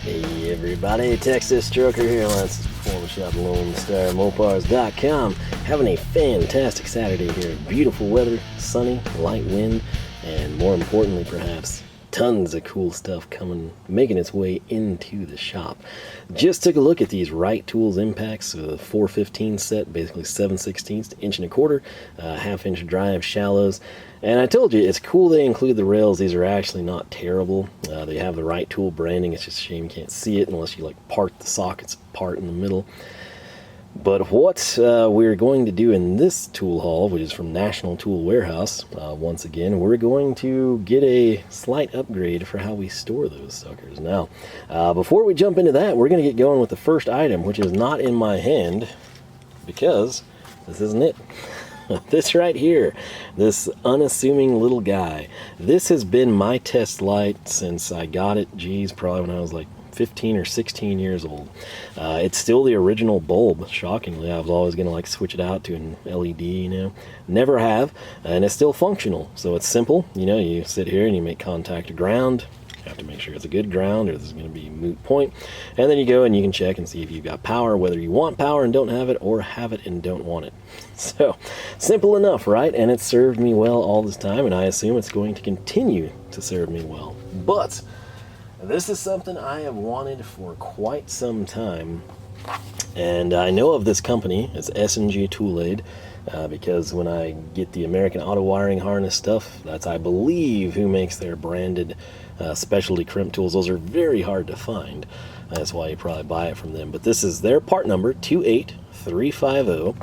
Hey everybody, Texas Trucker here. Let's former shop Lone Star Mopars.com. Having a fantastic Saturday here. Beautiful weather, sunny, light wind, and more importantly perhaps, tons of cool stuff making its way into the shop. Just took a look at these Wright Tools impacts, 415 set, basically 7/16 to 1.25 inch, half-inch drive shallows. And I told you, it's cool they include the rails. These are actually not terrible. They have the Wright Tool branding. It's just a shame you can't see it unless you like part the sockets apart in the middle. But what we're going to do in this tool haul, which is from National Tool Warehouse, once again, we're going to get a slight upgrade for how we store those suckers. Now, before we jump into that, we're going to get going with the first item, which is not in my hand, because this isn't it. This right here, this unassuming little guy. This has been my test light since I got it, probably when I was like 15 or 16 years old. It's still the original bulb, shockingly. I was always going to like switch it out to an LED, you know. Never have, and it's still functional. So it's simple, you know, you sit here and you make contact to ground. You have to make sure it's a good ground or this is going to be a moot point. And then you go and you can check and see if you've got power, whether you want power and don't have it, or have it and don't want it. So, simple enough, right? And it's served me well all this time, and I assume it's going to continue to serve me well. But this is something I have wanted for quite some time, and I know of this company. It's GToolAid, because when I get the American Auto Wiring Harness stuff, that's, I believe, who makes their branded specialty crimp tools. Those are very hard to find. That's why you probably buy it from them. But this is their part number, 28350,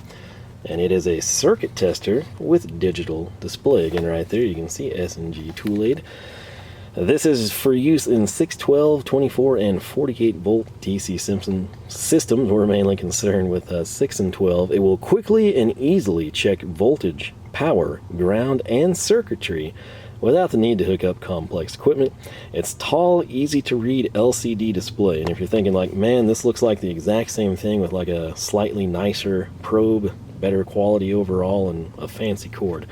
and it is a circuit tester with digital display. Again, right there you can see GToolAid. This is for use in 612, 24, and 48 volt DC systems. We're mainly concerned with 6 and 12. It will quickly and easily check voltage, power, ground, and circuitry without the need to hook up complex equipment. It's tall, easy to read LCD display. And if you're thinking like, man, this looks like the exact same thing with like a slightly nicer probe, better quality overall, and a fancy cord.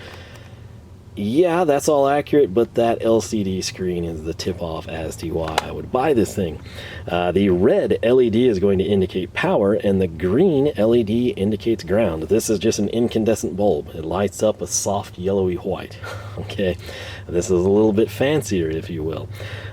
Yeah, that's all accurate, but that LCD screen is the tip-off as to why I would buy this thing. The red LED is going to indicate power, and the green LED indicates ground. This is just an incandescent bulb. It lights up a soft yellowy white. Okay, this is a little bit fancier, if you will.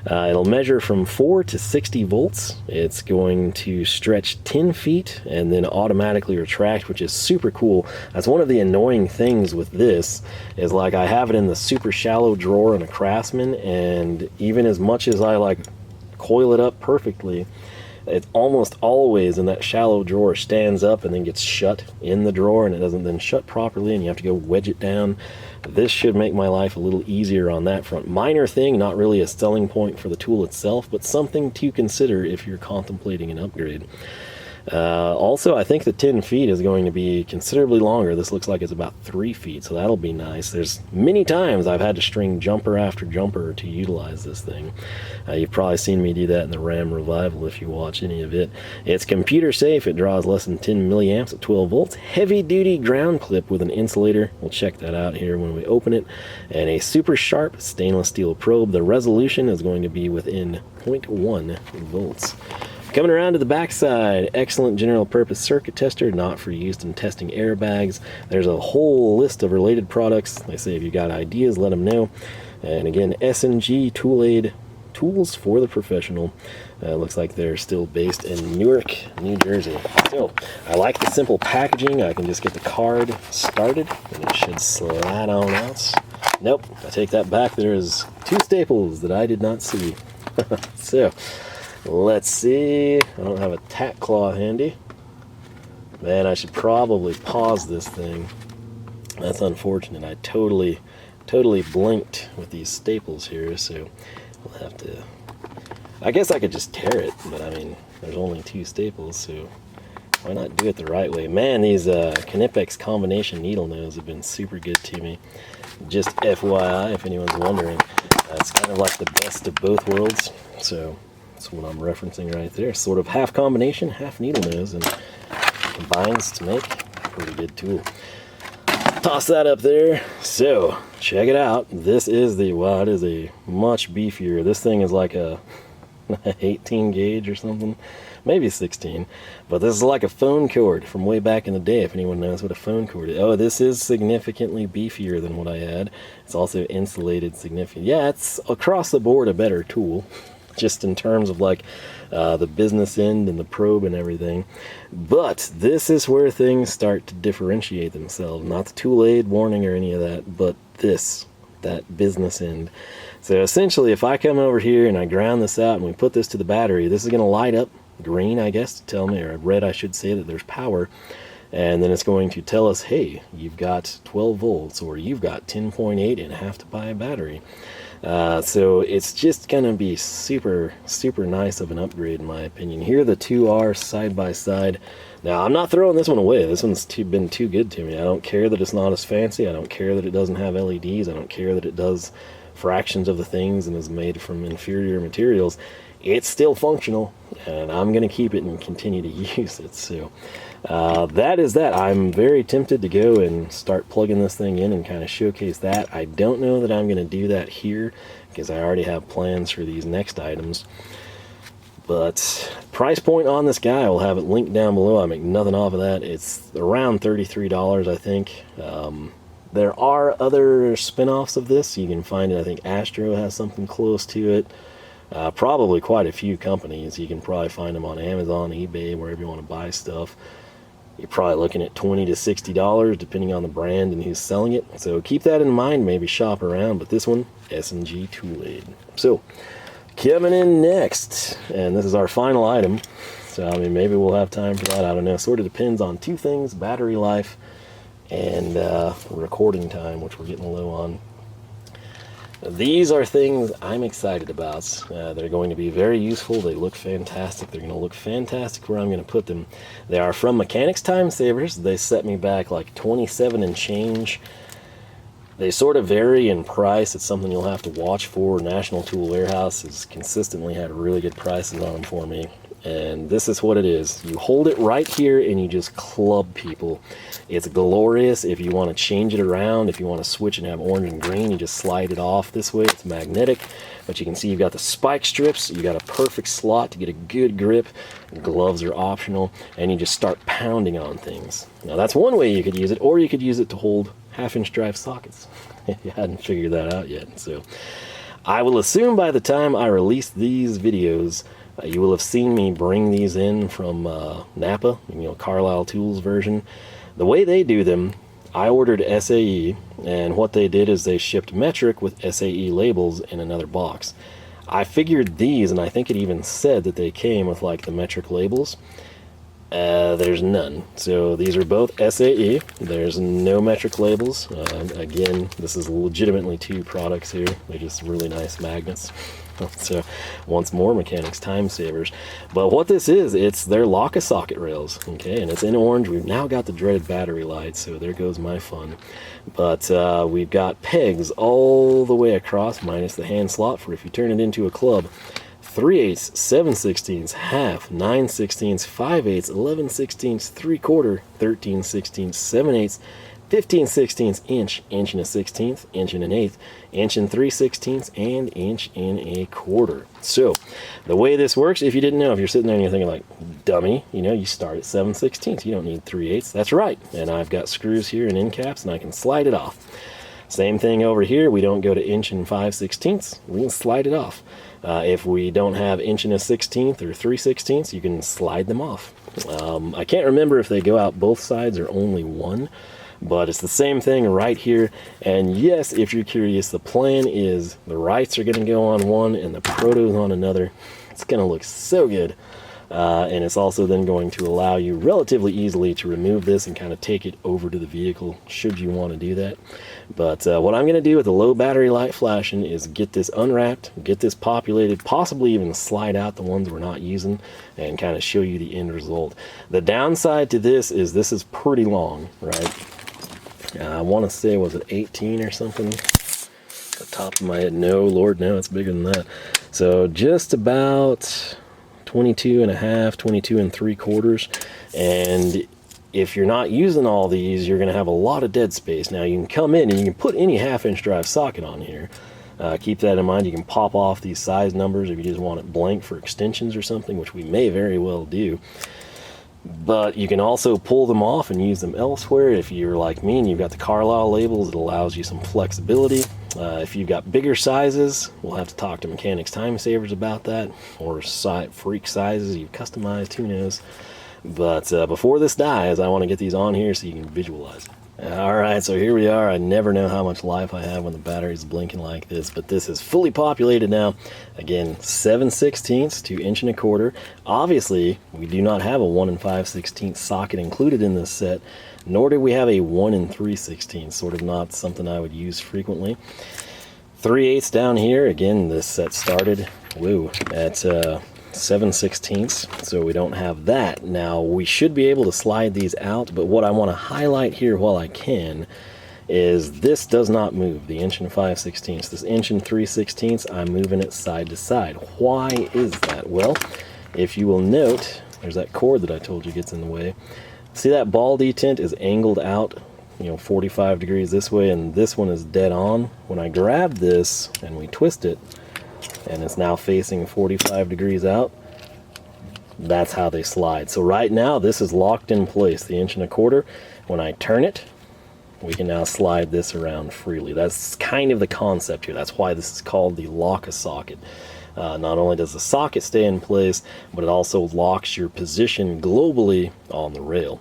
It'll measure from 4 to 60 volts. It's going to stretch 10 feet and then automatically retract, which is super cool. That's one of the annoying things with this, is like I have it in the super shallow drawer in a Craftsman, and even as much as I like coil it up perfectly, it's almost always in that shallow drawer stands up and then gets shut in the drawer, and it doesn't then shut properly, and you have to go wedge it down. This should make my life a little easier on that front. Minor thing, not really a selling point for the tool itself, but something to consider if you're contemplating an upgrade. Also, I think the 10 feet is going to be considerably longer. This looks like it's about 3 feet, so that'll be nice. There's many times I've had to string jumper after jumper to utilize this thing. You've probably seen me do that in the Ram Revival if you watch any of it. It's computer safe. It draws less than 10 milliamps at 12 volts. Heavy duty ground clip with an insulator. We'll check that out here when we open it. And a super sharp stainless steel probe. The resolution is going to be within 0.1 volts. Coming around to the backside, excellent general purpose circuit tester, not for use in testing airbags. There's a whole list of related products. They say if you got ideas, let them know. And again, GToolAid, tools for the professional. Looks like they're still based in Newark, New Jersey. So I like the simple packaging. I can just get the card started and it should slide on out. Nope, I take that back. There's 2 staples that I did not see. So let's see. I don't have a tack claw handy. Man, I should probably pause this thing. That's unfortunate. I totally blinked with these staples here, so we'll have to... I guess I could just tear it, but I mean, there's only 2 staples, so why not do it the right way? Man, these Knipex combination needle nose have been super good to me. Just FYI, if anyone's wondering, it's kind of like the best of both worlds, so that's what I'm referencing right there. Sort of half combination, half needle nose, and combines to make a pretty good tool. Toss that up there. So, check it out. This is the, wow, it is a much beefier. This thing is like a 18 gauge or something, maybe 16. But this is like a phone cord from way back in the day, if anyone knows what a phone cord is. Oh, this is significantly beefier than what I had. It's also insulated significantly. Yeah, it's across the board a better tool, just in terms of like the business end and the probe and everything. But this is where things start to differentiate themselves. Not the GToolAid warning or any of that, but that business end. So essentially, if I come over here and I ground this out and we put this to the battery, this is going to light up green, I guess, to tell me, or red, I should say, that there's power. And then it's going to tell us, hey, you've got 12 volts, or you've got 10.8 and have to buy a battery. So it's just going to be super, super nice of an upgrade, in my opinion. Here the two are side by side. Now, I'm not throwing this one away. This one's been too good to me. I don't care that it's not as fancy. I don't care that it doesn't have LEDs. I don't care that it does fractions of the things and is made from inferior materials. It's still functional, and I'm going to keep it and continue to use it. So that is that. I'm very tempted to go and start plugging this thing in and kind of showcase that. I don't know that I'm going to do that here because I already have plans for these next items. But price point on this guy, I will have it linked down below. I make nothing off of that. It's around $33, I think. There are other spin-offs of this. You can find it. I think Astro has something close to it. Probably quite a few companies. You can probably find them on Amazon, eBay, wherever you want to buy stuff. You're probably looking at $20 to $60 depending on the brand and who's selling it. So keep that in mind. Maybe shop around. But this one, S&G GToolAid. So coming in next, and this is our final item. So I mean, maybe we'll have time for that. I don't know. Sort of depends on two things: battery life and recording time, which we're getting low on. These are things I'm excited about. They're going to be very useful. They look fantastic. They're going to look fantastic where I'm going to put them. They are from Mechanics Time Savers. They set me back like 27 and change. They sort of vary in price. It's something you'll have to watch for. National Tool Warehouse has consistently had really good prices on them for me. And this is what it is. You hold it right here and you just club people. It's glorious. If you want to change it around, if you want to switch and have orange and green, you just slide it off this way. It's magnetic, but you can see you've got the spike strips. You got a perfect slot to get a good grip. Gloves are optional, and you just start pounding on things. Now that's one way you could use it, or you could use it to hold 1/2-inch drive sockets if you hadn't figured that out yet. So I will assume by the time I release these videos, you will have seen me bring these in from Napa, Carlisle Tools version. The way they do them, I ordered SAE, and what they did is they shipped metric with SAE labels in another box. I figured these, and I think it even said that they came with like the metric labels. There's none. So these are both SAE. There's no metric labels. Again, this is legitimately two products here. They're just really nice magnets. So once more, Mechanics Time Savers. But what this is, it's their Lock-A-Socket rails, okay, and it's in orange. We've now got the dreaded battery light, so there goes my fun. But we've got pegs all the way across, minus the hand slot for if you turn it into a club. 3/8, 7/16, half, 9/16, 5/8, 11/16, 3/4, 13/16, 7/8, 15/16 inch, inch and a 1/16, inch and an 1/8, inch and 3/16, and inch and a 1/4. So the way this works, if you didn't know, if you're sitting there and you're thinking like, dummy, you start at 7/16, you don't need 3/8. That's right. And I've got screws here and end caps, and I can slide it off. Same thing over here. We don't go to inch and 5/16. We can slide it off. If we don't have inch and a 1/16 or 3/16, you can slide them off. I can't remember if they go out both sides or only one, but it's the same thing right here. And yes, if you're curious, the plan is the Wrights are going to go on one and the Protos on another. It's going to look so good. And it's also then going to allow you relatively easily to remove this and kind of take it over to the vehicle should you want to do that. But what I'm going to do with the low battery light flashing is get this unwrapped, get this populated, possibly even slide out the ones we're not using and kind of show you the end result. The downside to this is pretty long, right? I want to say, was it 18 or something? At the top of my head, no, Lord, no, it's bigger than that. So just about 22 and a half, 22 and 3/4. And if you're not using all these, you're going to have a lot of dead space. Now you can come in and you can put any 1/2-inch drive socket on here, Keep that in mind. You can pop off these size numbers if you just want it blank for extensions or something, which we may very well do. But you can also pull them off and use them elsewhere. If you're like me and you've got the Carlisle labels, it allows you some flexibility. If you've got bigger sizes, we'll have to talk to Mechanics Time Savers about that, or freak sizes you've customized, who knows. But before this dies, I want to get these on here so you can visualize it. Alright, so here we are. I never know how much life I have when the battery's blinking like this, but this is fully populated now. Again, 7/16 to 1.25 inch. Obviously, we do not have a 1 5/16 socket included in this set, nor do we have a 1 3/16, sort of not something I would use frequently. 3/8 down here. Again, this set started, at 7/16, so we don't have that. Now we should be able to slide these out, but what I want to highlight here while I can is this does not move, the 1 5/16. This 1 3/16, I'm moving it side to side. Why is that? Well, if you will note, there's that cord that I told you gets in the way. See, that ball detent is angled out, 45 degrees this way, and this one is dead on. When I grab this and we twist it, and it's now facing 45 degrees out, that's how they slide. So right now this is locked in place, the 1 1/4. When I turn it, we can now slide this around freely. That's kind of the concept here. That's why this is called the Lock-A-Socket. Not only does the socket stay in place, but it also locks your position globally on the rail.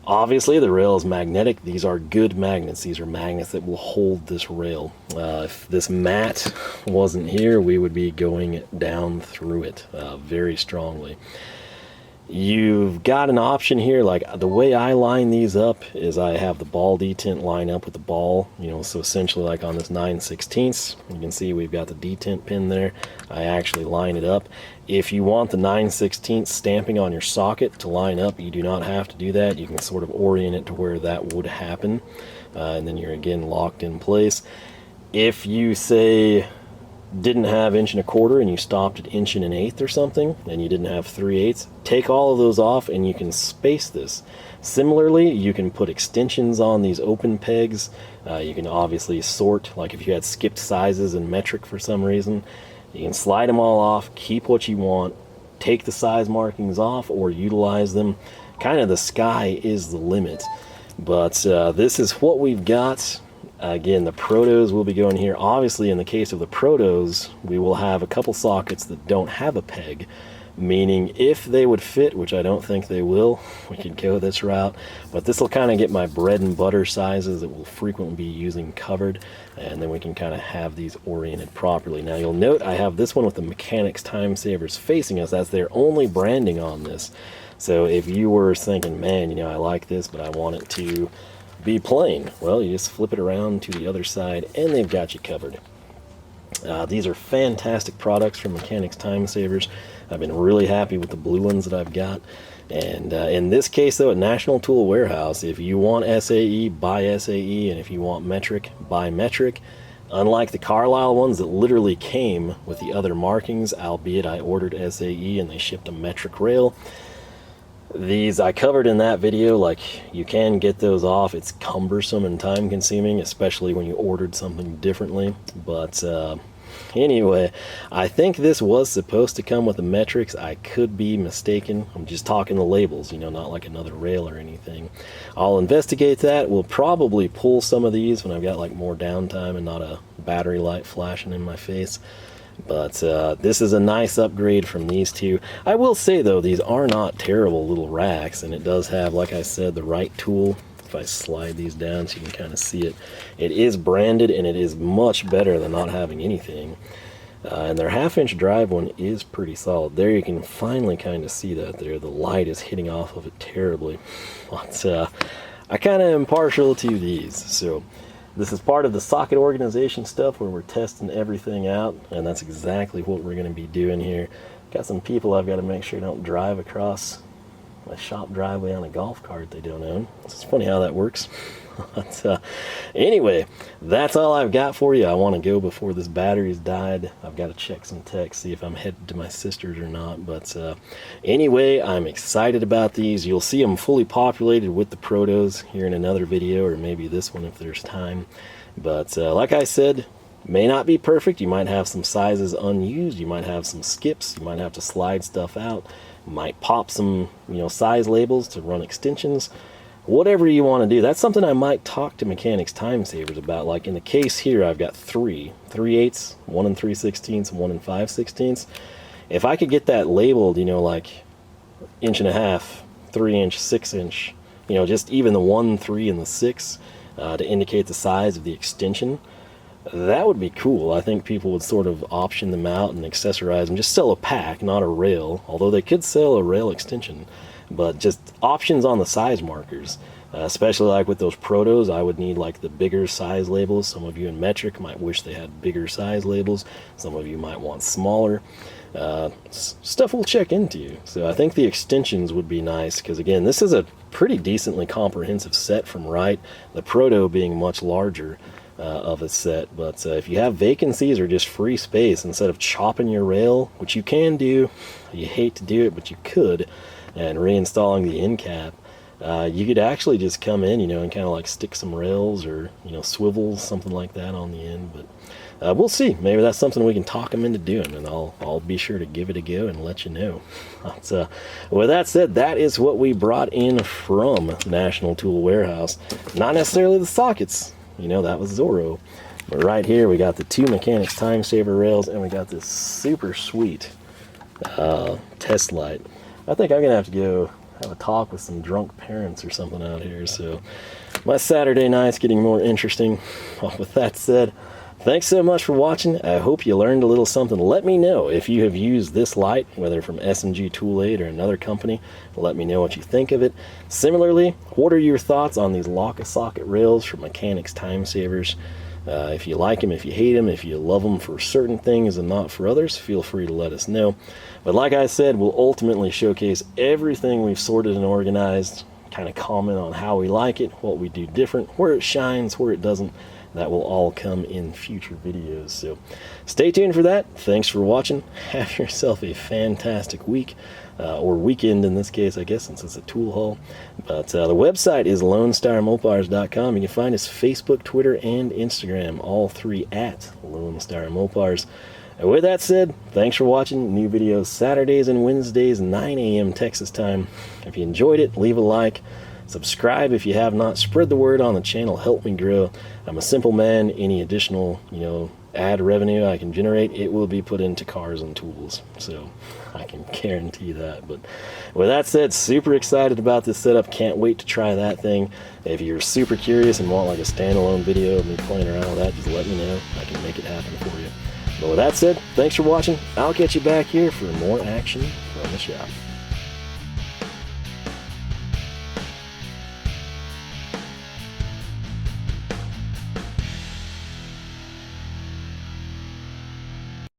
Obviously, the rail is magnetic. These are good magnets. These are magnets that will hold this rail. If this mat wasn't here, we would be going down through it very strongly. You've got an option here, like the way I line these up is I have the ball detent line up with the ball, so essentially like on this 9/16, you can see we've got the detent pin there. I actually line it up. If you want the 9/16 stamping on your socket to line up, you do not have to do that. You can sort of orient it to where that would happen, and then you're again locked in place. If you say didn't have 1 1/4 and you stopped at 1 1/8 or something, and you didn't have 3/8, take all of those off and you can space this. Similarly, you can put extensions on these open pegs. You can obviously sort, like if you had skipped sizes in metric for some reason, you can slide them all off, keep what you want, take the size markings off or utilize them. Kind of the sky is the limit. But this is what we've got. Again, the Protos will be going here. Obviously, in the case of the Protos, we will have a couple sockets that don't have a peg, meaning if they would fit, which I don't think they will, we could go this route. But this will kind of get my bread and butter sizes that we'll frequently be using covered, and then we can kind of have these oriented properly. Now, you'll note I have this one with the Mechanics Time Savers facing us. That's their only branding on this. So if you were thinking, man, I like this, but I want it to be plain, well, you just flip it around to the other side and they've got you covered. These are fantastic products from Mechanics Time Savers. I've been really happy with the blue ones that I've got. And in this case, though, at National Tool Warehouse, if you want SAE, buy SAE, and if you want metric, buy metric. Unlike the Carlisle ones that literally came with the other markings, albeit I ordered SAE and they shipped a metric rail. These I covered in that video, like you can get those off. It's cumbersome and time consuming, especially when you ordered something differently. But anyway, I think this was supposed to come with the metrics. I could be mistaken. I'm just talking the labels, not like another rail or anything. I'll investigate that. We'll probably pull some of these when I've got like more downtime and not a battery light flashing in my face. But this is a nice upgrade from these two. I will say, though, these are not terrible little racks, and it does have, like I said, the Wright tool. If I slide these down so you can kind of see it, it is branded, and it is much better than not having anything. And their 1/2 inch drive one is pretty solid. There you can finally kind of see that there. The light is hitting off of it terribly. But I kind of am partial to these, so this is part of the socket organization stuff where we're testing everything out, and that's exactly what we're going to be doing here. Got some people I've got to make sure don't drive across my shop driveway on a golf cart they don't own. It's funny how that works. But anyway, that's all I've got for you. I want to go before this battery's died. I've got to check some text, see if I'm headed to my sister's or not. But anyway, I'm excited about these. You'll see them fully populated with the Protos here in another video, or maybe this one if there's time. But like I said, May not be perfect. You might have some sizes unused. You might have some skips. You might have to slide stuff out. You might pop some, size labels to run extensions. Whatever you want to do. That's something I might talk to mechanics time savers about. Like in the case here, I've got 3/8, 1 3/16, and 1 5/16. If I could get that labeled, like 1.5 inch, 3-inch, 6-inch, just even the 1, 3, and the 6 to indicate the size of the extension, that would be cool. I think people would sort of option them out and accessorize them. Just sell a pack, not a rail, although they could sell a rail extension. But just options on the size markers, especially like with those Protos, I would need like the bigger size labels. Some of you in metric might wish they had bigger size labels. Some of you might want smaller. Stuff we'll check into. So I think the extensions would be nice because, again, this is a pretty decently comprehensive set from Wright, the Proto being much larger of a set. But if you have vacancies or just free space, instead of chopping your rail, which you can do, you hate to do it, but you could, and reinstalling the end cap, you could actually just come in, and kind of like stick some rails or, swivels, something like that on the end. But we'll see. Maybe that's something we can talk them into doing, and I'll be sure to give it a go and let you know. But, with that said, that is what we brought in from National Tool Warehouse. Not necessarily the sockets, that was Zorro. But right here we got the 2 mechanics time saver rails, and we got this super sweet test light. I think I'm gonna have to go have a talk with some drunk parents or something out here. So my Saturday night's getting more interesting. Well, with that said, thanks so much for watching. I hope you learned a little something. Let me know if you have used this light, whether from GToolAid or another company. Let me know what you think of it. Similarly, what are your thoughts on these Lock-A-Socket rails from Mechanics Time Savers? If you like them, if you hate them, if you love them for certain things and not for others, feel free to let us know. But like I said, we'll ultimately showcase everything we've sorted and organized, kind of comment on how we like it, what we do different, where it shines, where it doesn't. That will all come in future videos. So stay tuned for that. Thanks for watching. Have yourself a fantastic week, or weekend in this case, I guess, since it's a tool haul. But the website is LoneStarMopars.com. You can find us Facebook, Twitter, and Instagram, all 3 at Lone Star Mopars. And with that said, thanks for watching. New videos Saturdays and Wednesdays, 9 a.m. Texas time. If you enjoyed it, leave a like. Subscribe if you have not. Spread the word on the channel. Help me grow. I'm a simple man. Any additional, ad revenue I can generate, it will be put into cars and tools. So I can guarantee that. But with that said, super excited about this setup. Can't wait to try that thing. If you're super curious and want like a standalone video of me playing around with that, just let me know. I can make it happen for you. But with that said, thanks for watching. I'll catch you back here for more action from the shop.